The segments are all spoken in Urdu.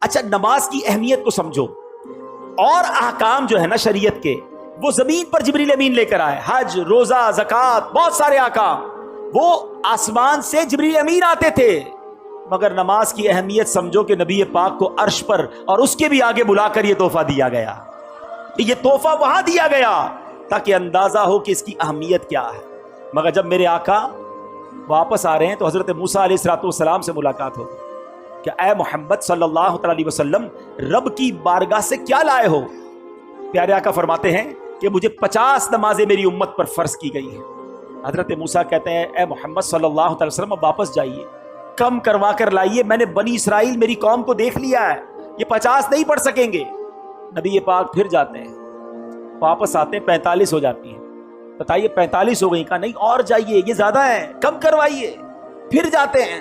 اچھا نماز کی اہمیت کو سمجھو، اور احکام جو ہے نا شریعت کے وہ زمین پر جبریل امین لے کر آئے، حج، روزہ، زکوٰۃ، بہت سارے احکام وہ آسمان سے جبریل امین آتے تھے، مگر نماز کی اہمیت سمجھو کہ نبی پاک کو عرش پر اور اس کے بھی آگے بلا کر یہ تحفہ دیا گیا، یہ تحفہ وہاں دیا گیا تاکہ اندازہ ہو کہ اس کی اہمیت کیا ہے۔ مگر جب میرے آقا واپس آ رہے ہیں تو حضرت موسیٰ علیہ السلام سے ملاقات ہوگی کہ اے محمد صلی اللہ علیہ وسلم رب کی بارگاہ سے کیا لائے ہو؟ پیارے آقا فرماتے ہیں کہ مجھے 50 نمازیں میری امت پر فرض کی گئی ہیں۔ حضرت موسیٰ کہتے ہیں اے محمد صلی اللہ علیہ وسلم اب واپس جائیے، کم کروا کر لائیے، میں نے بنی اسرائیل میری قوم کو دیکھ لیا ہے، یہ 50 نہیں پڑھ سکیں گے۔ نبی پاک پھر جاتے ہیں، واپس آتے ہیں 45 ہو جاتی ہیں، بتائیے 45 ہو گئی، کہا نہیں اور جائیے یہ زیادہ ہے، کم کروائیے۔ پھر جاتے ہیں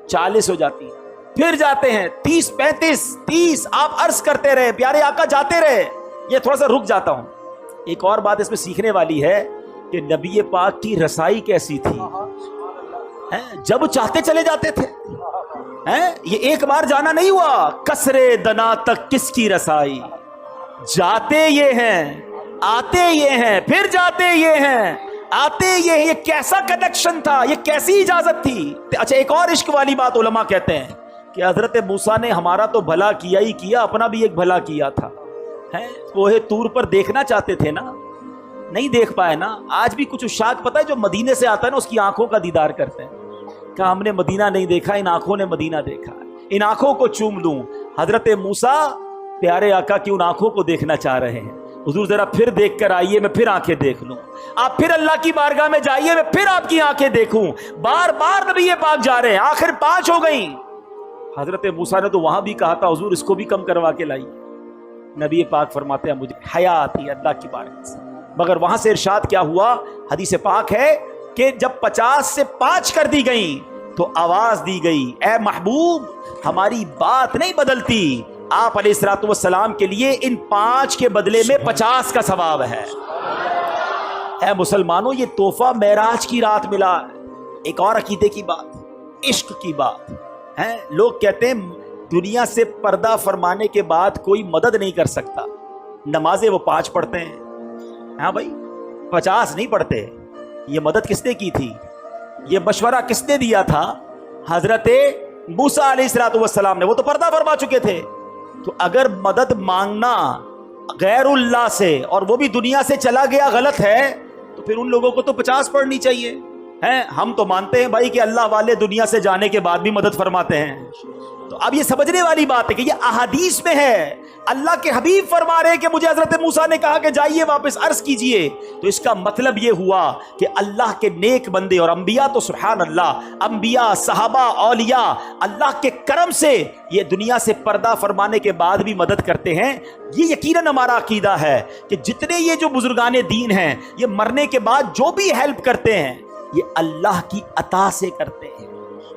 40 ہو جاتی ہیں، پھر جاتے ہیں 30 35 30، آپ عرض کرتے رہے، پیارے آقا جاتے رہے، یہ تھوڑا سا رک جاتا ہوں۔ ایک اور بات اس میں سیکھنے والی ہے کہ نبی پاک کی رسائی کیسی تھی، جب چاہتے چلے جاتے تھے، یہ ایک بار جانا نہیں ہوا، کسرے دنا تک کس کی رسائی، جاتے یہ ہیں آتے یہ ہیں پھر جاتے یہ ہیں آتے یہ ہیں، یہ کیسا کنیکشن تھا، یہ کیسی اجازت تھی۔ اچھا ایک اور عشق والی بات علماء کہتے ہیں کہ حضرت موسیٰ نے ہمارا تو بھلا کیا ہی کیا، اپنا بھی ایک بھلا کیا تھا، کوہ طور پر دیکھنا چاہتے تھے نا، نہیں دیکھ پائے نا۔ آج بھی کچھ عشاق پتہ ہے جو مدینے سے آتا ہے نا اس کی آنکھوں کا دیدار کرتے ہیں کہ ہم نے مدینہ نہیں دیکھا، ان آنکھوں نے مدینہ دیکھا، ان آنکھوں کو چوم لوں۔ حضرت موسیٰ پیارے آقا کی ان آنکھوں کو دیکھنا چاہ رہے ہیں، حضور ذرا پھر دیکھ کر آئیے، میں پھر آنکھیں دیکھ لوں، آپ پھر اللہ کی بارگاہ میں جائیے، میں پھر آپ کی آنکھیں دیکھوں۔ بار بار نبی پاک جا رہے ہیں، آخر 5 ہو گئیں۔ حضرت موسیٰ نے تو وہاں بھی کہا تھا حضور اس کو بھی کم کروا کے لائیے، نبی پاک فرماتے ہیں مجھے حیا آتی ہے اللہ کی بارگاہ سے۔ مگر وہاں سے ارشاد کیا ہوا، حدیث پاک ہے کہ جب 50 سے 5 کر دی گئیں تو آواز دی گئی اے محبوب ہماری بات نہیں بدلتی، آپ علیہ السلام کے لیے ان 5 کے بدلے میں 50 کا ثواب ہے۔ اے مسلمانوں یہ تحفہ معراج کی رات ملا ہے۔ ایک اور عقیدے کی بات، عشق کی بات ہے، لوگ کہتے ہیں دنیا سے پردہ فرمانے کے بعد کوئی مدد نہیں کر سکتا، نمازیں وہ 5 پڑھتے ہیں، ہاں بھائی 50 نہیں پڑھتے۔ یہ مدد کس نے کی تھی، یہ مشورہ کس نے دیا تھا؟ حضرت موسیٰ علیہ السلام نے، وہ تو پردہ فرما چکے تھے۔ تو اگر مدد مانگنا غیر اللہ سے اور وہ بھی دنیا سے چلا گیا غلط ہے تو پھر ان لوگوں کو تو 50 پڑھنی چاہیے۔ ہم تو مانتے ہیں بھائی کہ اللہ والے دنیا سے جانے کے بعد بھی مدد فرماتے ہیں۔ تو اب یہ سمجھنے والی بات ہے کہ یہ احادیث میں ہے، اللہ کے حبیب فرما رہے کہ مجھے حضرت موسیٰ نے کہا کہ جائیے واپس عرض کیجئے، تو اس کا مطلب یہ ہوا کہ اللہ کے نیک بندے اور انبیاء تو سبحان اللہ، انبیاء، صحابہ، اولیاء اللہ کے کرم سے یہ دنیا سے پردہ فرمانے کے بعد بھی مدد کرتے ہیں۔ یہ یقیناً ہمارا عقیدہ ہے کہ جتنے یہ جو بزرگان دین ہیں یہ مرنے کے بعد جو بھی ہیلپ کرتے ہیں یہ اللہ کی عطا سے کرتے ہیں،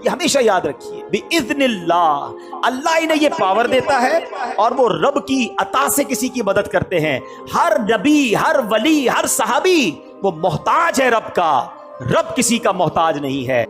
یہ ہمیشہ یاد رکھیے، بِإِذْنِ اللہ، اللہ انہیں یہ پاور دیتا ہے اور وہ رب کی عطا سے کسی کی مدد کرتے ہیں۔ ہر نبی، ہر ولی، ہر صحابی وہ محتاج ہے رب کا، رب کسی کا محتاج نہیں ہے۔